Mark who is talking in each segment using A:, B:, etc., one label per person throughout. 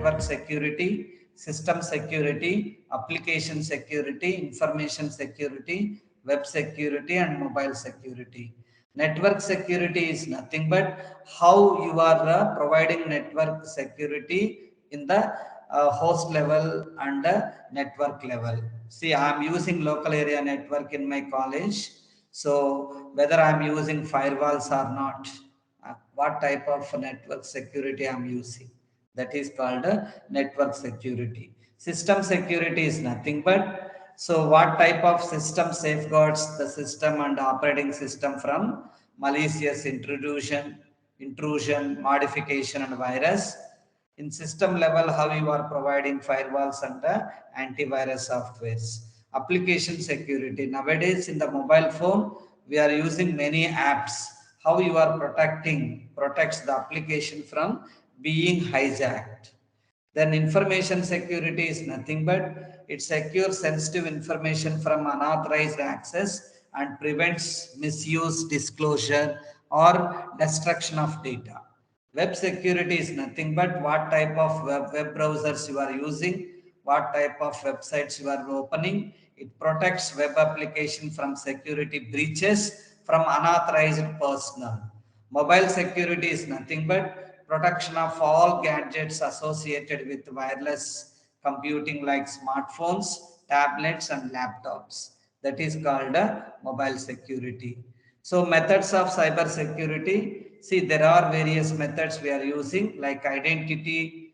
A: network security, system security, application security, information security, web security, and mobile security. Network security is nothing but how you are providing network security in the host level and network level. See, I am using local area network in my college. So whether I am using firewalls or not, what type of network security I am using, that is called network security. System security is nothing but so what type of system safeguards the system and operating system from malicious intrusion, modification, and virus. In system level, how you are providing firewalls and antivirus softwares. Application security. Nowadays, in the mobile phone, we are using many apps. How you are protects the application from being hijacked. Then information security is nothing but it secures sensitive information from unauthorized access and prevents misuse, disclosure, or destruction of data. Web security is nothing but what type of web browsers you are using, what type of websites you are opening. It protects web application from security breaches from unauthorized personnel. Mobile security is nothing but protection of all gadgets associated with wireless computing like smartphones, tablets, and laptops. That is called mobile security. So methods of cyber security. See, there are various methods we are using like identity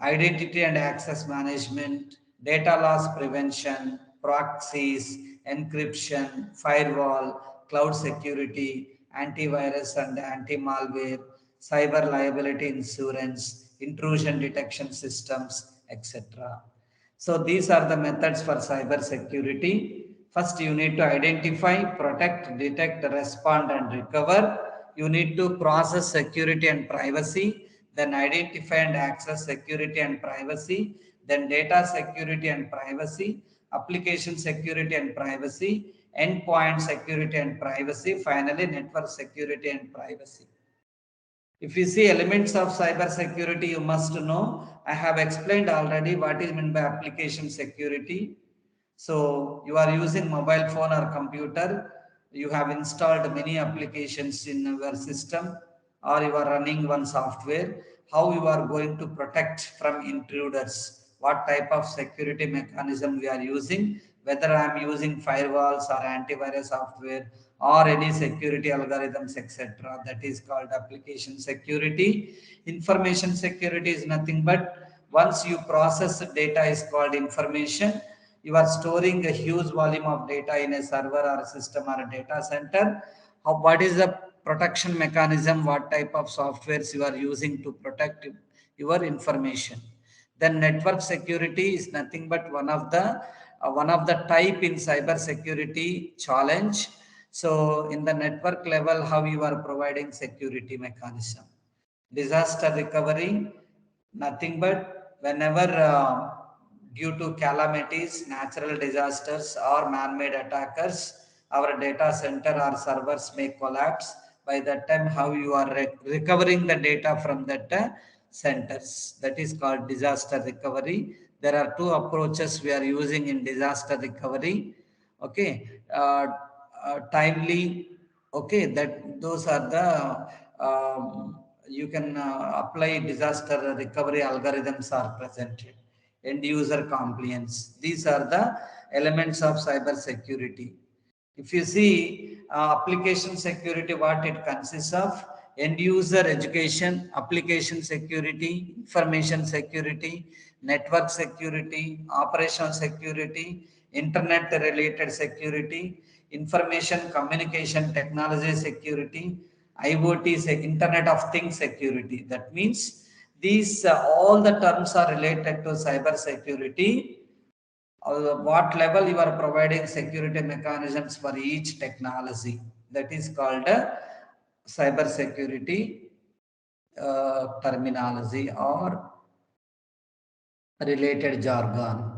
A: and access management, data loss prevention, proxies, encryption, firewall, cloud security, antivirus and anti-malware, cyber liability insurance, intrusion detection systems, etc. So these are the methods for cyber security. First, you need to identify, protect, detect, respond, and recover. You need to process security and privacy, then identify and access security and privacy, then data security and privacy, application security and privacy, endpoint security and privacy, finally network security and privacy. If you see elements of cyber security, you must know. I have explained already what is meant by application security. So you are using mobile phone or computer. You have installed many applications in your system or you are running one software. How you are going to protect from intruders? What type of security mechanism we are using? Whether I am using firewalls or antivirus software or any security algorithms, etc. That is called application security. Information security is nothing but once you process data is called information. You are storing a huge volume of data in a server or a system or a data center. What is the protection mechanism? What type of softwares you are using to protect your information? Then network security is nothing but one of the type in cyber security challenge. So in the network level, how you are providing security mechanism? Disaster recovery, nothing but whenever due to calamities, natural disasters, or man-made attackers, our data center or servers may collapse. By that time, how you are recovering the data from that centers. That is called disaster recovery. There are two approaches we are using in disaster recovery. Okay, timely. Okay, that those are the you can apply disaster recovery algorithms are presented. End user compliance. These are the elements of cyber security. If you see application security, what it consists of, end user education, application security, information security, network security, operational security, internet related security, information communication technology security, IoT, Internet of Things security. That means these all the terms are related to cyber security. What level you are providing security mechanisms for each technology. That is called cyber security terminology or related jargon.